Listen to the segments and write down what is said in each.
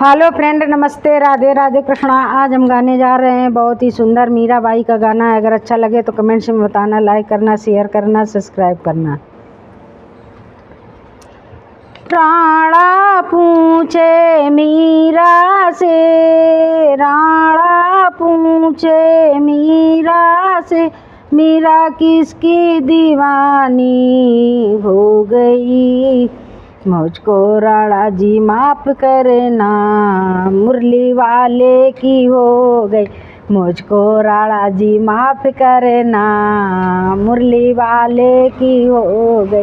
Hello friend, नमस्ते, राधे राधे कृष्णा। आज हम गाने जा रहे हैं बहुत ही सुंदर मीराबाई का गाना है। अगर अच्छा लगे तो कमेंट्स में बताना, लाइक करना, शेयर करना, सब्सक्राइब करना। राणा पूछे मीरा से, राणा पूछे मीरा से, मीरा किसकी दीवानी हो गई। मुझको राणा जी माफ़ करना, मुरली वाले की हो गई। मुझको राणा जी माफ़ करना, मुरली वाले की हो गई।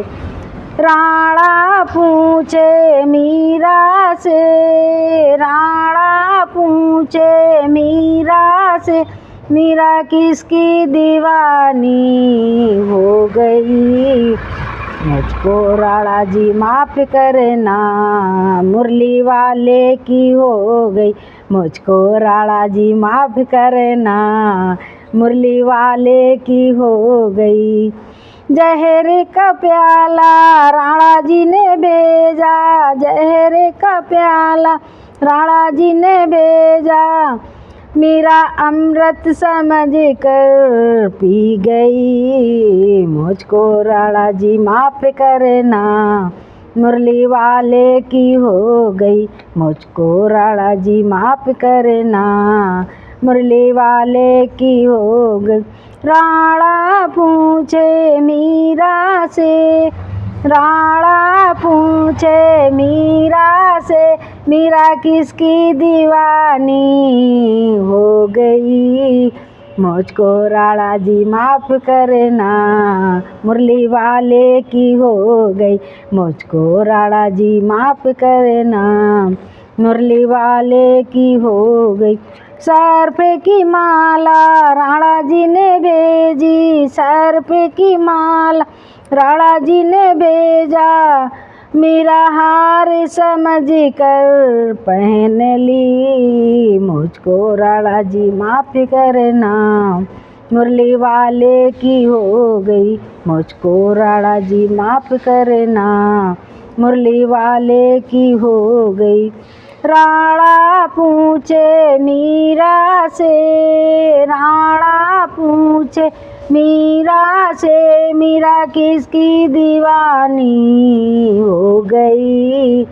राणा पूछे मीरा से, राणा पूछे मीरा से, मीरा किसकी दीवानी हो गई। मुझको राणा जी माफ़ करना, मुरली वाले की हो गई। मुझको राणा जी माफ़ करना, मुरली वाले की हो गई। जहर का प्याला राणा जी ने भेजा, जहर का प्याला राणा जी ने भेजा। मीरा अमृत समझ कर पी गई। मुझको राणा जी माफ़ करना, मुरली वाले की हो गई। मुझको राणा जी माफ़ करना, मुरली वाले की हो गई। राणा पूछे मीरा से, राणा पूछे मीरा से, मीरा किसकी दीवानी हो गई। मुझको राणा जी माफ़ करना, मुरली वाले की हो गई। मुझको राणा जी माफ़ करना, मुरली वाले की हो गई। सर पे की माला राणा जी ने भेजी, सर पे की माला राणा जी ने भेजा। मीरा हार समझ कर पहन ली। मुझको राणा जी माफ़ करना, मुरली वाले की हो गई। मुझको राणा जी माफ़ करना, मुरली वाले की हो गई। राणा पूछे मीरा से, राणा पूछे मीरा से, मीरा किसकी दीवानी हो गई।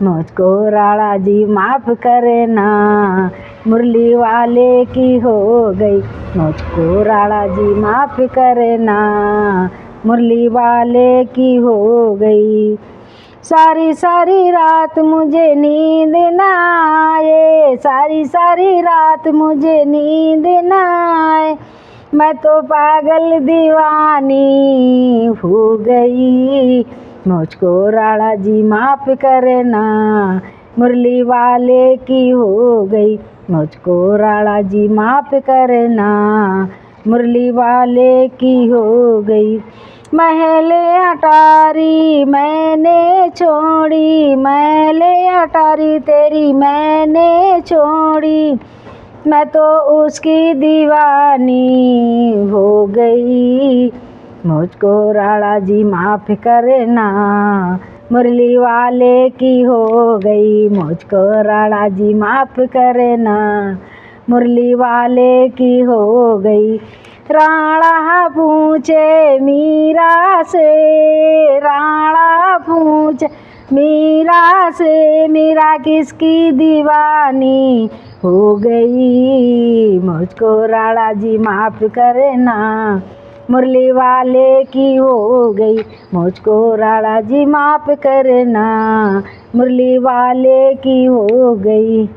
मुझको राणा जी माफ़ करना, मुरली वाले की हो गई। मुझको राणा जी माफ़ करना, मुरली वाले की हो गई। सारी सारी रात मुझे नींद न आए, सारी सारी रात मुझे नींद न आए। मैं तो पागल दीवानी हो गई। मुझको राणा जी माफ़ करना, मुरली वाले की हो गई। मुझको राणा जी माफ़ करना, मुरली वाले की हो गई। महले अटारी मैंने छोड़ी, महले अटारी तेरी मैंने छोड़ी। मैं तो उसकी दीवानी हो गई। मुझको राणा जी माफ़ करना, मुरली वाले की हो गई। मुझको राणा जी माफ़ करना, मुरली वाले की हो गई। राणा पूछे मीरा से, राणा पूछे मीरा से, मीरा किसकी दीवानी हो गई। मुझको राणा जी माफ़ करना, मुरली वाले की हो गई। मुझको राणा जी माफ़ करना, मुरली वाले की हो गई।